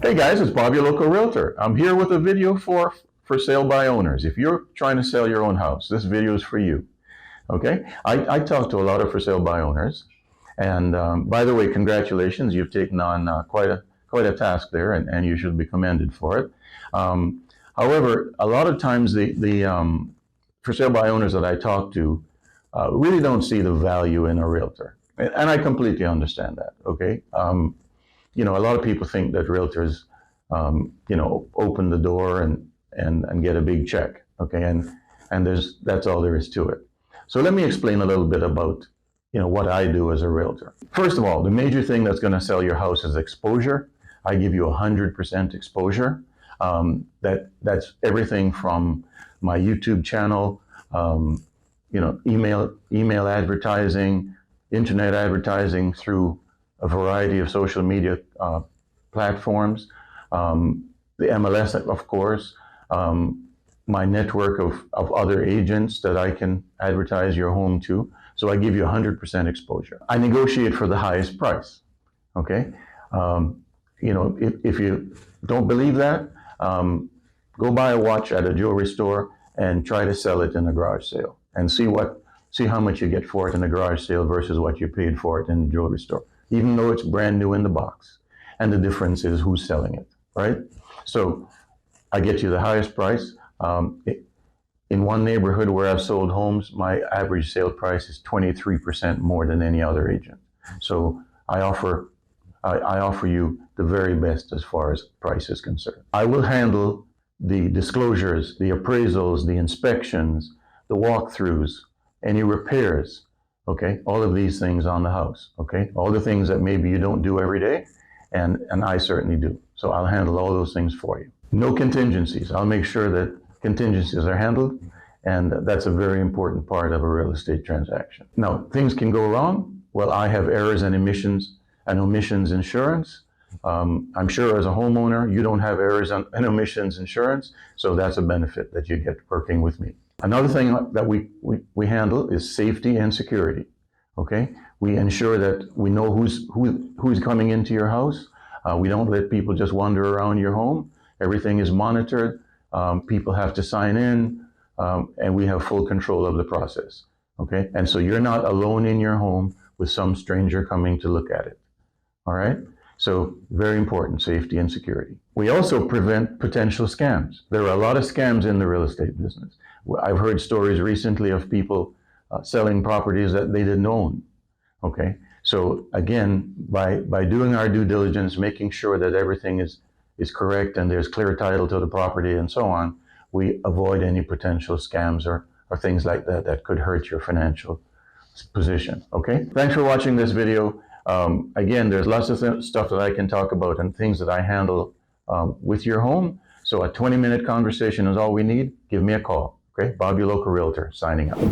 Hey guys, it's Bob, your local realtor. I'm here with a video for sale by owners. If you're trying to sell your own house, this video is for you. Okay? I talk to a lot of for sale by owners. And by the way, congratulations. You've taken on quite a task there, and you should be commended for it. However, a lot of times the for sale by owners that I talk to really don't see the value in a realtor. And I completely understand that, okay? A lot of people think that realtors, open the door and get a big check, okay? And that's all there is to it. So let me explain a little bit about, what I do as a realtor. First of all, the major thing that's going to sell your house is exposure. I give you 100% exposure. That's everything from my YouTube channel, email advertising, internet advertising through a variety of social media platforms, the MLS, of course, my network of other agents that I can advertise your home to. So I give you 100% exposure. I negotiate for the highest price, okay? If you don't believe that, go buy a watch at a jewelry store and try to sell it in a garage sale and see how much you get for it in a garage sale versus what you paid for it in the jewelry store, even though it's brand new in the box. And the difference is who's selling it, right? So I get you the highest price. In one neighborhood where I've sold homes, my average sale price is 23% more than any other agent. So I offer you the very best as far as price is concerned. I will handle the disclosures, the appraisals, the inspections, the walkthroughs, any repairs, okay? All of these things on the house, okay? All the things that maybe you don't do every day, and I certainly do. So I'll handle all those things for you. No contingencies. I'll make sure that contingencies are handled, and that's a very important part of a real estate transaction. Now, things can go wrong. Well, I have errors and omissions insurance. I'm sure as a homeowner, you don't have errors and omissions insurance, so that's a benefit that you get working with me. Another thing that we handle is safety and security, okay? We ensure that we know who's coming into your house. We don't let people just wander around your home. Everything is monitored. People have to sign in, and we have full control of the process, okay? And so you're not alone in your home with some stranger coming to look at it, all right? So very important, safety and security. We also prevent potential scams. There are a lot of scams in the real estate business. I've heard stories recently of people selling properties that they didn't own, okay? So again, by doing our due diligence, making sure that everything is correct and there's clear title to the property and so on, we avoid any potential scams or things like that could hurt your financial position, okay? Thanks for watching this video. Again, there's lots of stuff that I can talk about and things that I handle with your home. So a 20-minute conversation is all we need. Give me a call, okay? Bob, your local realtor, signing out.